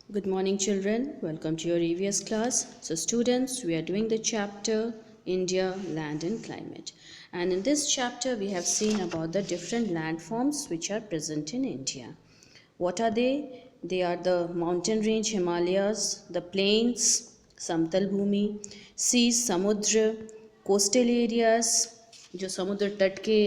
Good morning, children. Welcome to your EVS class. So, students, we are doing the chapter India, Land and Climate. And in this chapter, we have seen about the different landforms which are present in India. What are they? They are the mountain range Himalayas, the plains, Samtal Bhumi, seas, Samudra, coastal areas, जो समुद्र तट के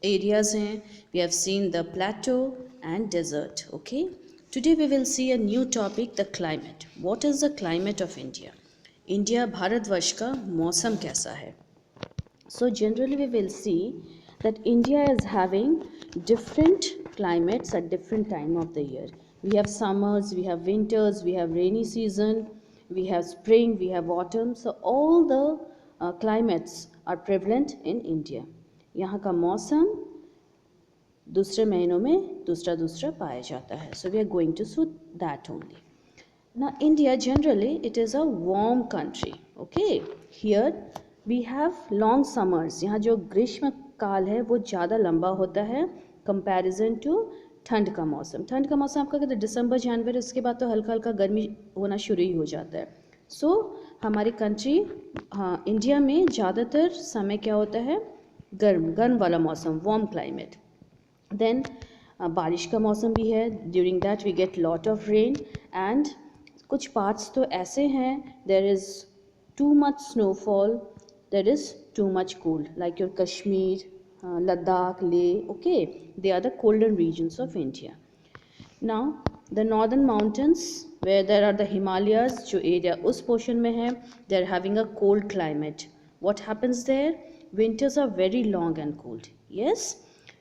areas हैं. We have seen the plateau and desert. Okay. Today we will see a new topic, the climate. What is the climate of India? India Bharatvarsh का मौसम कैसा है? So generally we will see that India is having different climates at different time of the year. We have summers, we have winters, we have rainy season, we have spring, we have autumn. So all the climates are prevalent in India. यहाँ का मौसम दूसरे महीनों में दूसरा दूसरा पाया जाता है. So we are going to see that only. Now India generally it is a warm country. Okay, here we have long summers. यहाँ जो ग्रीष्म काल है वो ज़्यादा लंबा होता है कंपैरिजन टू ठंड का मौसम. ठंड का मौसम आपका कहते हैं दिसंबर जनवरी, उसके बाद तो हल्का हल्का गर्मी होना शुरू ही हो जाता है. सो हमारी कंट्री हाँ इंडिया में ज़्यादातर समय क्या होता है गर्म गर्म वाला मौसम, वार्म क्लाइमेट. देन बारिश का मौसम भी है. During that we get lot of rain and कुछ पार्ट्स तो ऐसे हैं there is too much snowfall, there is too much cold like your Kashmir, Ladakh, Leh. Okay, they are the coldest regions of India. Now the northern mountains where there are the Himalayas, जो area उस portion में है they are having a cold climate. What happens there? Winters are very long and cold. Yes,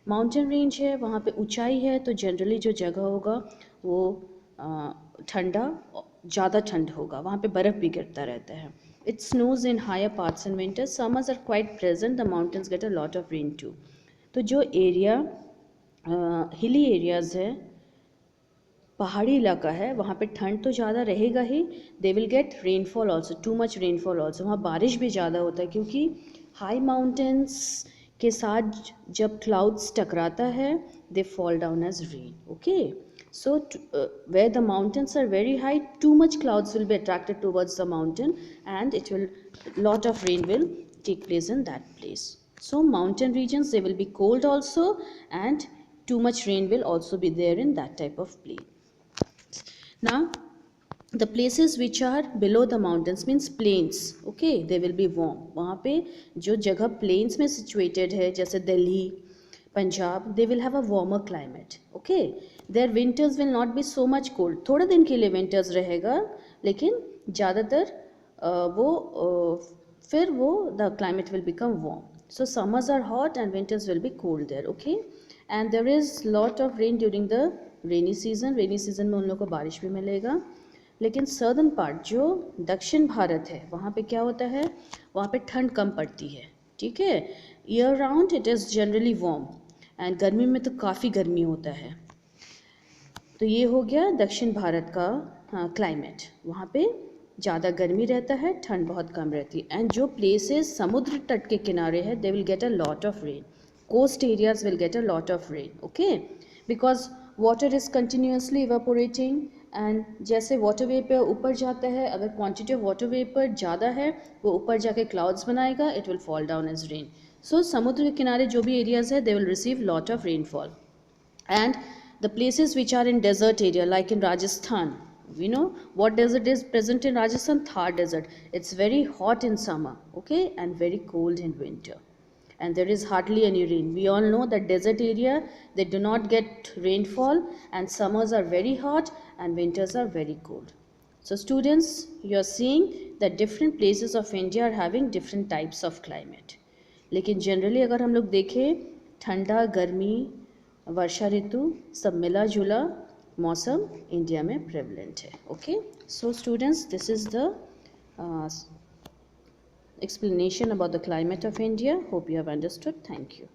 mountain range है, वहाँ पे ऊंचाई है, तो जनरली जो जगह होगा वो ठंडा, ज़्यादा ठंड होगा, वहाँ पे बर्फ़ भी गिरता रहता है. It snows in higher parts in winter. Summers are quite present. The mountains get a lot of rain too. तो जो एरिया हिली एरियाज़ है, पहाड़ी इलाका है, वहाँ पे ठंड तो ज़्यादा रहेगा ही. They will get rainfall also, too much rainfall also. वहाँ बारिश भी ज़्यादा होता है क्योंकि हाई माउंटेन्स के साथ जब क्लाउड्स टकराता है they fall down as rain. Okay, so where the mountains are very high, too much clouds will be attracted towards the mountain and it will lot of rain will take place in that place. So mountain regions, they will be cold also and too much rain will also be there in that type of place. Now the places which are below the mountains means plains. Okay, they will be warm. वहाँ पे जो जगह plains में situated है जैसे Delhi, Punjab, they will have a warmer climate. Okay, their winters will not be so much cold. थोड़े दिन के लिए winters रहेगा लेकिन ज़्यादातर फिर वो the climate will become warm. So summers are hot and winters will be cold there. Okay, and there is lot of rain during the rainy season. rainy season में उन लोगों को बारिश भी मिलेगा. लेकिन सर्दन पार्ट जो दक्षिण भारत है वहाँ पे क्या होता है, वहाँ पे ठंड कम पड़ती है. ठीक है, year round it is generally warm and गर्मी में तो काफ़ी गर्मी होता है. तो ये हो गया दक्षिण भारत का क्लाइमेट. वहाँ पे ज़्यादा गर्मी रहता है, ठंड बहुत कम रहती है. एंड जो प्लेसेस समुद्र तट के किनारे है they will get a lot of rain. Coast areas will get a lot of rain. Okay, because water is continuously evaporating and जैसे वाटर वेपर ऊपर जाता है, अगर क्वांटिटी ऑफ वाटर वेपर ज़्यादा है वो ऊपर जाके क्लाउड्स बनाएगा, it will fall down as rain. So समुद्र के किनारे जो भी एरियाज है they will receive lot of rainfall. And the places which are in desert area like in Rajasthan, we know what desert is present in Rajasthan? Thar desert. It's very hot in summer, okay, and very cold in winter, and there is hardly any rain. We all know that desert area, they do not get rainfall and summers are very hot and winters are very cold. So students, you are seeing that different places of India are having different types of climate. लेकिन generally अगर हम लोग देखें, ठंडा, गर्मी, वर्षा ऋतु सब मिला जुला मौसम इंडिया में प्रेवलेंट है. Okay, so students, this is the explanation about the climate of India. Hope you have understood. Thank you.